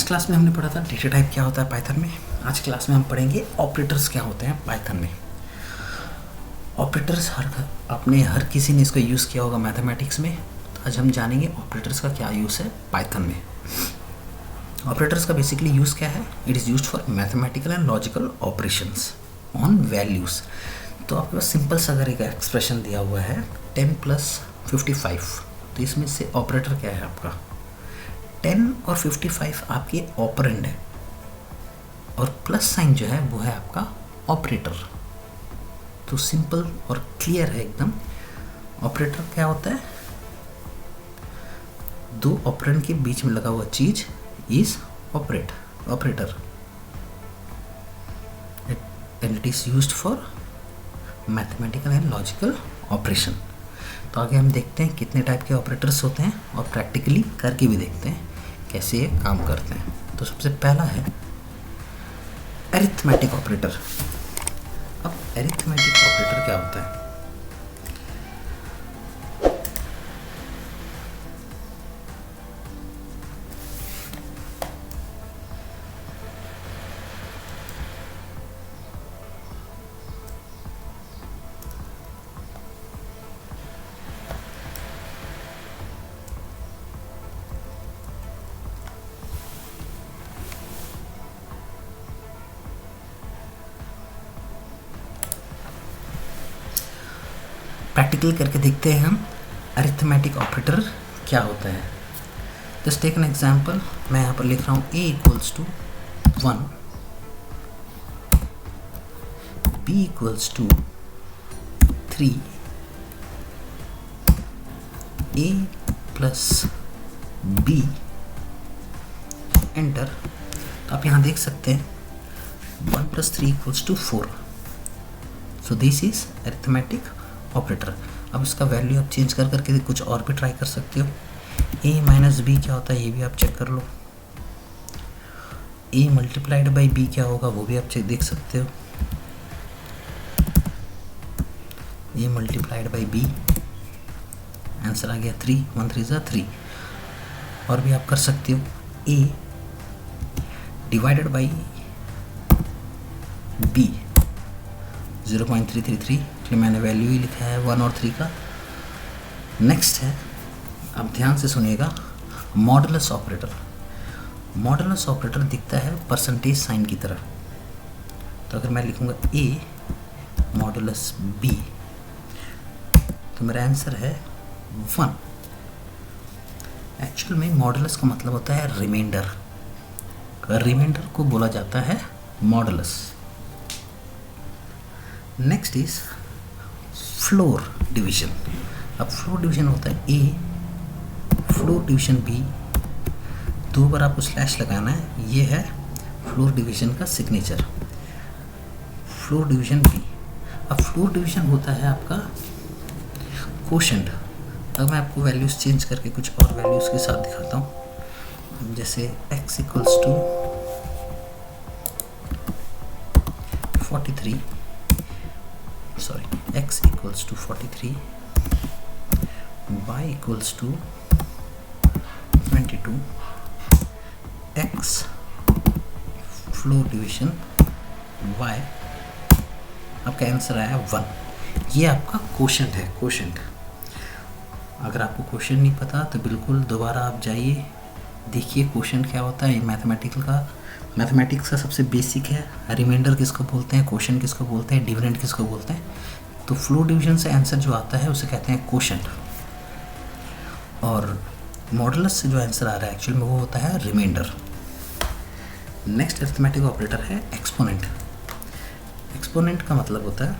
Last class में हमने पढ़ा था डेटा टाइप क्या होता है पाइथन में। आज क्लास में हम पढ़ेंगे ऑपरेटर्स क्या होते हैं पाइथन में। ऑपरेटर्स आपने हर किसी ने इसको यूज़ किया होगा मैथमेटिक्स में। तो आज हम जानेंगे ऑपरेटर्स का क्या यूज़ है पाइथन में। ऑपरेटर्स का बेसिकली यूज़ क्या है? It is used for mathematical and logical operations on values. तो आपके पास सिंपल सा अगर एक एक्सप्रेशन दिया हुआ है 10 + 55, तो इसमें से ऑपरेटर क्या है आपका? 10 और 55 आपके ऑपरेंड है और प्लस साइन जो है वो है आपका ऑपरेटर। तो सिंपल और क्लियर है एकदम। ऑपरेटर क्या होता है? दो ऑपरेंड के बीच में लगा हुआ चीज is operator and it is used for mathematical and logical operation. तो आगे हम देखते हैं कितने टाइप के ऑपरेटर्स होते हैं और प्रैक्टिकली करके भी देखते हैं कैसे ये काम करते हैं। तो सबसे पहला है अरिथमेटिक ऑपरेटर। अब अरिथमेटिक ऑपरेटर क्या होता है? प्रैक्टिकल करके देखते हैं हम अरिथमेटिक ऑपरेटर क्या होता है। Just take an example. मैं यहाँ पर लिख रहा हूँ a = 1, b = 3, a + b, enter. तो आप यहाँ देख सकते हैं 1 + 3 = 4। सो दिस इज अरिथमेटिक ऑपरेटर। अब इसका वैल्यू आप चेंज कर करके कुछ और भी ट्राई कर सकते हो। a - b क्या होता है ये भी आप चेक कर लो। a × b क्या होगा वो भी आप चेक देख सकते हो। a × b आंसर आ गया 3, 1 3 = 3। और भी आप कर सकते हो a / b 0.333, इसलिए मैंने वैल्यू ही लिखा है 1 और 3 का। नेक्स्ट है, अब ध्यान से सुनिएगा, मॉडुलस ऑपरेटर। मॉडुलस ऑपरेटर दिखता है परसेंटेज साइन की तरह। तो अगर मैं लिखूंगा a मॉडुलस b तो मेरा आंसर है 1। एक्चुअल में मॉडुलस का मतलब होता है रिमाइंडर। रिमाइंडर को बोला जाता है modulus. Next is floor division. अब फ्लोर डिवीजन होता है a फ्लोर डिवीजन b, 2 बार आपको स्लैश लगाना है। ये है फ्लोर डिवीजन का सिग्नेचर, फ्लोर डिवीजन b। अब फ्लोर डिवीजन होता है आपका कोशेंट। अब मैं आपको वैल्यूज चेंज करके कुछ और वैल्यूज के साथ दिखाता हूँ। जैसे x = 43, x = 43, y = 22, x floor division y, आपका आंसर आया 1। ये आपका क्वोशंट है, क्वोशंट। अगर आपको क्वोशंट नहीं पता तो बिल्कुल दोबारा आप जाइए, देखिए क्वोशंट क्या होता है। मैथमेटिक्स का सबसे बेसिक है। रिमाइंडर किसको बोलते हैं, क्वोशंट किसको बोलते हैं, डिविडेंड किसको बोलते हैं। तो फ्लोर डिवीजन से आंसर जो आता है उसे कहते हैं क्वोशंट, और मॉडुलस से जो आंसर आ रहा है एक्चुअल में वो होता है रिमाइंडर। नेक्स्ट अरिथमेटिक ऑपरेटर है एक्सपोनेंट। एक्सपोनेंट का मतलब होता है,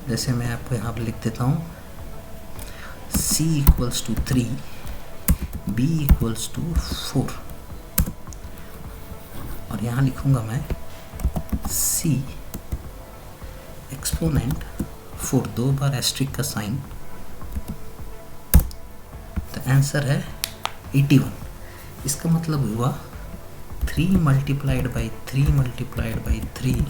जैसे मैं आपको यहाँ पर लिख देता हूँ c = 3, b = 4, और यहाँ लिखूंगा मैं c एक्सपोनेंट 4, 2 बार एस्ट्रिक का साइन। तो आंसर है 81। इसका मतलब हुआ 3 × 3 × 3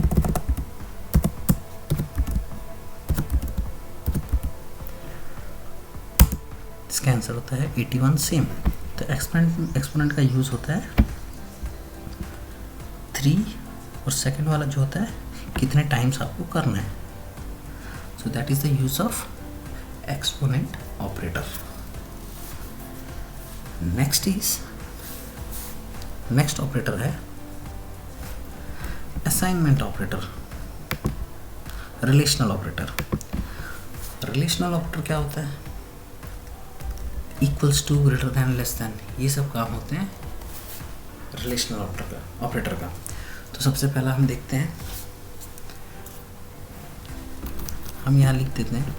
इसका आंसर होता है 81 सेम। तो एक्सपोनेंट का यूज़ होता है 3 और सेकंड वाला जो होता है कितने टाइम्स आपको करना है. So that is the use of exponent operator. Next operator है assignment operator, relational operator. Relational operator क्या होता है? Equals to, greater than, less than, ये सब काम होते हैं रिलेशनल ऑपरेटर का. तो सबसे पहला हम देखते हैं, हम यहाँ लिख देते हैं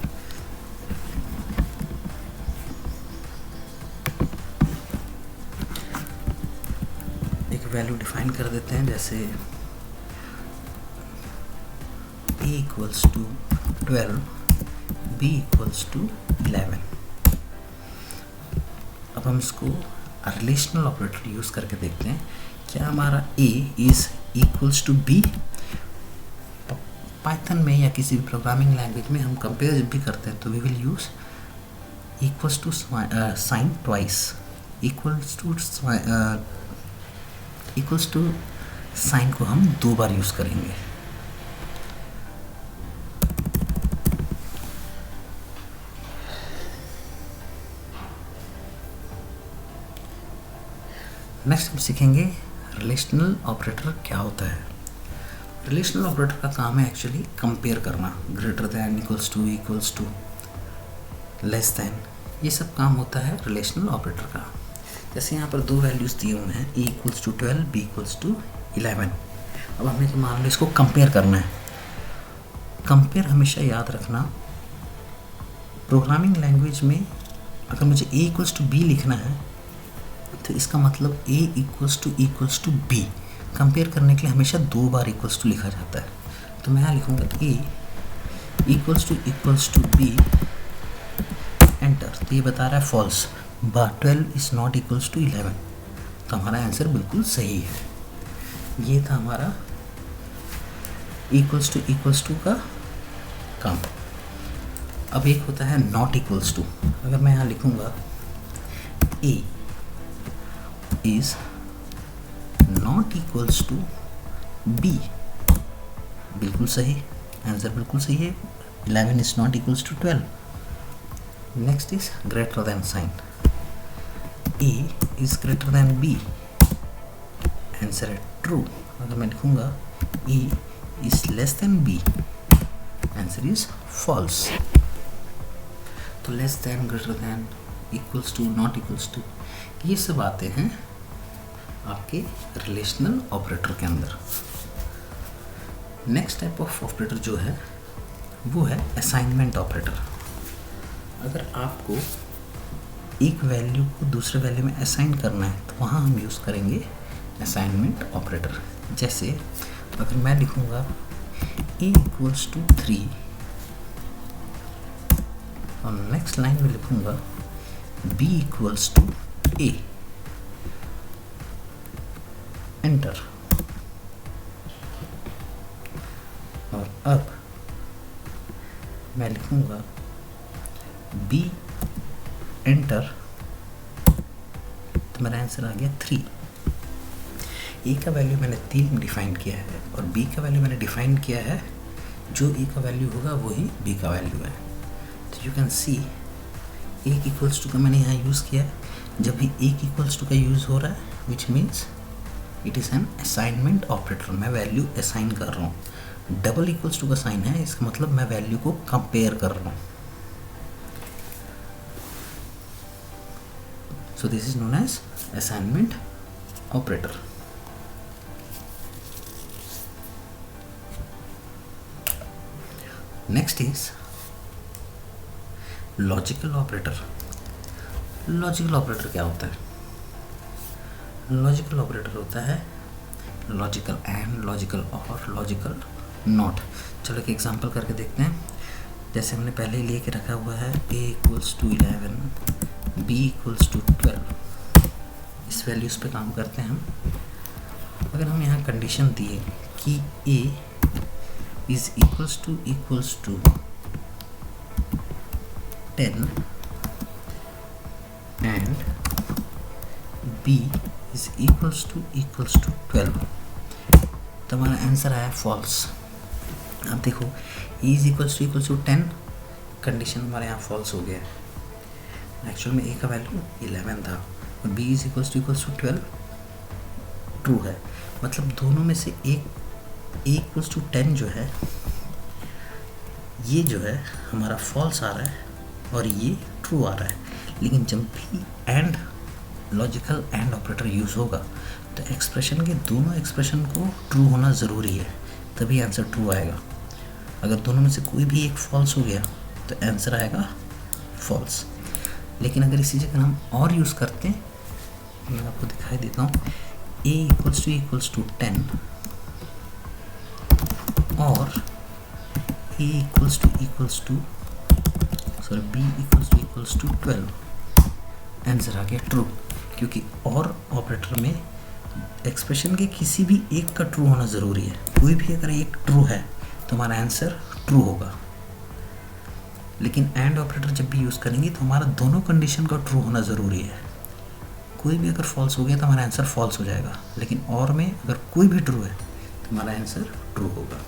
एक वैल्यू डिफाइन कर देते हैं, जैसे a equals to 12, b equals to 11. अब हम इसको रिलेशनल ऑपरेटर यूज़ करके देखते हैं क्या हमारा a is equals to b. Python में या किसी भी प्रोग्रामिंग लैंग्वेज में हम कंपेयर जब भी करते हैं तो we will use equals to sign twice. Equals to sign को हम 2 बार यूज़ करेंगे. नेक्स्ट हम सीखेंगे रिलेशनल ऑपरेटर क्या होता है. रिलेशनल ऑपरेटर का काम है एक्चुअली कंपेयर करना, greater than, equals to, less than, ये सब काम होता है रिलेशनल ऑपरेटर का. जैसे यहाँ पर 2 वैल्यूज़ दिए हुए हैं, a equals to 12, b equals to 11. अब हमें तो मान लो इसको कंपेयर करना है. कंपेयर हमेशा याद रखना, प्रोग्रामिंग लैंग्वेज में अगर मुझे a इक्वल्स टू b लिखना है तो इसका मतलब a equals to b. Compare करने के लिए हमेशा 2 बार इक्वल्स टू लिखा जाता है. तो मैं यहाँ लिखूँगा a equals to b, enter. तो ये बता रहा है false, but 12 is not equals to 11. तो हमारा आंसर बिल्कुल सही है. ये था हमारा इक्वल्स टू का काम. अब एक होता है नॉट इक्वल्स टू. अगर मैं यहाँ लिखूँगा a is not equals to b, बिल्कुल सही, आंसर बिल्कुल सही है. 11 is not equals to 12. Next is greater than sign. a is greater than b, answer है ट्रू. अगर मैं लिखूँगा a is less than b, answer is false. तो less than, greater than, equals to, not equals to, ये सब आते हैं आपके रिलेशनल ऑपरेटर के अंदर. नेक्स्ट टाइप ऑफ ऑपरेटर जो है वो है असाइनमेंट ऑपरेटर. अगर आपको एक वैल्यू को दूसरे वैल्यू में असाइन करना है तो वहाँ हम यूज़ करेंगे असाइनमेंट ऑपरेटर. जैसे अगर मैं लिखूँगा a इक्वल्स टू 3 और नेक्स्ट लाइन में लिखूँगा b equals to a, enter. और अब मैं लिखूँगा b, एंटर. तो मेरा आंसर आ गया 3. a का वैल्यू मैंने 3 डिफाइन किया है और b का वैल्यू मैंने डिफाइन किया है, जो a का वैल्यू होगा वही b का वैल्यू है. तो you can see a equals to का मैंने यहाँ यूज़ किया है. जब भी a इक्वल्स टू का यूज़ हो रहा है which means it is an assignment operator. मैं वैल्यू असाइन कर रहा हूँ. डबल इक्वल्स टू का साइन है, इसका मतलब मैं वैल्यू को कंपेयर कर रहा हूँ. So this is known as assignment operator. Next is logical operator. Logical operator क्या होता है? लॉजिकल ऑपरेटर होता है logical and, logical or, logical not. चलो एक एग्जांपल करके देखते हैं. जैसे हमने पहले ही लेके रखा हुआ है a equals to 11, b equals to 12. इस वैल्यूज़ पे काम करते हैं हम. अगर हम यहाँ कंडीशन दिए कि a is equals to 10 and b is equals to 12, तो हमारा आंसर आया फॉल्स। अब देखो e is equals to 10, condition हमारे यहाँ फॉल्स हो गया है। एक्चुअल में a का वैल्यू 11 था और b is equals to 12 true है। मतलब दोनों में से एक a इक्वल्स टू 10 जो है, ये जो है हमारा फॉल्स आ रहा है और ये ट्रू आ रहा है। लेकिन जब भी and logical and operator use होगा तो एक्सप्रेशन के दोनों एक्सप्रेशन को ट्रू होना ज़रूरी है, तभी आंसर ट्रू आएगा। अगर दोनों में से कोई भी एक फॉल्स हो गया तो आंसर आएगा फॉल्स। लेकिन अगर इसी जगह हम और यूज़ करते हैं, मैं आपको दिखाई देता हूँ, a इक्वल्स टू 10 और b इक्वल्स टू 12, आंसर आ गया ट्रू। क्योंकि और ऑपरेटर में एक्सप्रेशन के किसी भी एक का ट्रू होना ज़रूरी है। कोई भी अगर एक ट्रू है तो हमारा आंसर ट्रू होगा। लेकिन एंड ऑपरेटर जब भी यूज़ करेंगे तो हमारा दोनों कंडीशन का ट्रू होना ज़रूरी है। कोई भी अगर फॉल्स हो गया तो हमारा आंसर फॉल्स हो जाएगा। लेकिन और में अगर कोई भी ट्रू है तो हमारा आंसर ट्रू होगा।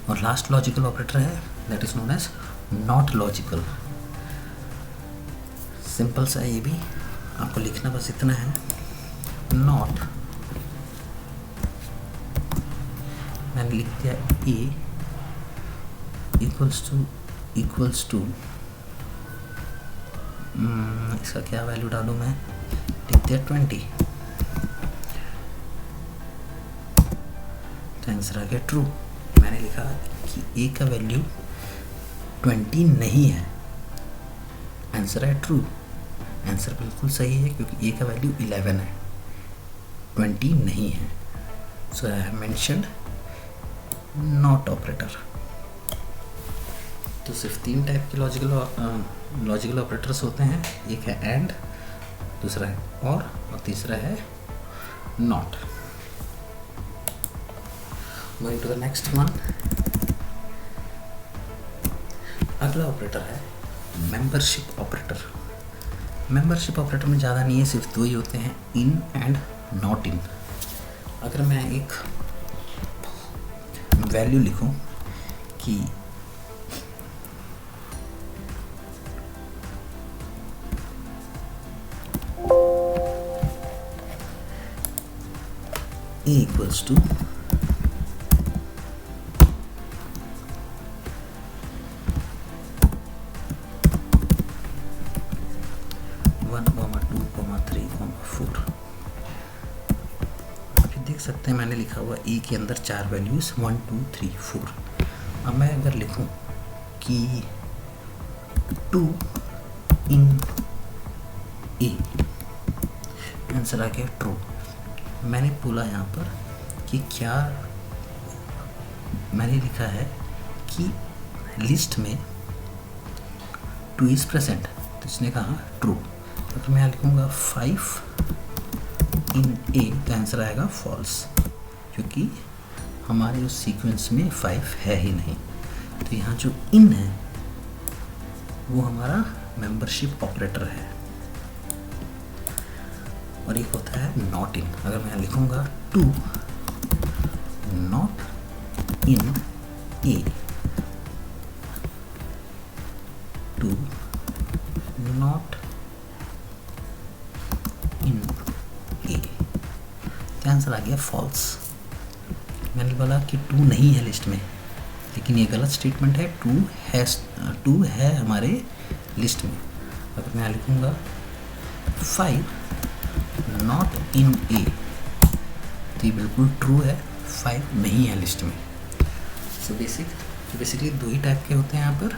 और लास्ट लॉजिकल ऑपरेटर है, that is known as not logical. Simple सा ये भी, आपको लिखना बस इतना है, नॉट, मैंने लिख दिया a इक्वल्स टू इसका क्या वैल्यू डालूँ मैं, लिख दिया 20, तो आंसर आ गया ट्रू। मैंने लिखा कि a का वैल्यू 20 नहीं है, आंसर है ट्रू। आंसर बिल्कुल सही है क्योंकि a का वैल्यू 11 है, 20 नहीं है। So I have mentioned not operator. तो सिर्फ 3 टाइप के लॉजिकल ऑपरेटर्स होते हैं। एक है एंड, दूसरा है और तीसरा है not. Going to the next one. अगला ऑपरेटर है मेंबरशिप ऑपरेटर। मेंबरशिप ऑपरेटर में ज़्यादा नहीं है, सिर्फ 2 ही होते हैं, इन एंड नॉट इन। अगर मैं एक वैल्यू लिखूं कि a इक्वल्स टू 4, आप देख सकते हैं मैंने लिखा हुआ a के अंदर 4 वैल्यूज 1 2 3 4। अब मैं अगर लिखूं कि 2 इन a, आंसर आ गया ट्रू। मैंने बोला यहाँ पर कि क्या, मैंने लिखा है कि लिस्ट में 2 इज प्रेजेंट, तो इसने कहा ट्रू। तो मैं यहाँ लिखूँगा 5 इन ए, तो आंसर आएगा फॉल्स, क्योंकि हमारे उस सीक्वेंस में 5 है ही नहीं। तो यहाँ जो इन है वो हमारा मेंबरशिप ऑपरेटर है। और एक होता है नॉट इन। अगर मैं लिखूँगा 2 not in A, 2 not in ए, तो आंसर आ गया फॉल्स। मैंने बोला कि 2 नहीं है लिस्ट में, लेकिन ये गलत स्टेटमेंट है। 2 है हमारे लिस्ट में। अगर मैं लिखूँगा 5 नॉट इन ए, तो ये बिल्कुल ट्रू है, 5 नहीं है लिस्ट में। सो बेसिकली 2 ही टाइप के होते हैं यहाँ पर,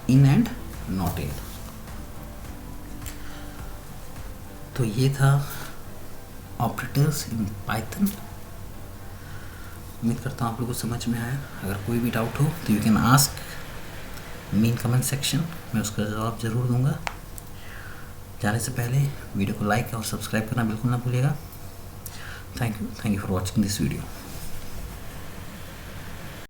इन एंड नॉट इन। तो ये था ऑपरेटर्स इन पाइथन। उम्मीद करता हूँ आप लोगों को समझ में आया। अगर कोई भी डाउट हो तो you can ask me in comment section, मैं उसका जवाब ज़रूर दूंगा। जाने से पहले वीडियो को लाइक और सब्सक्राइब करना बिल्कुल ना भूलिएगा। Thank you for watching this video.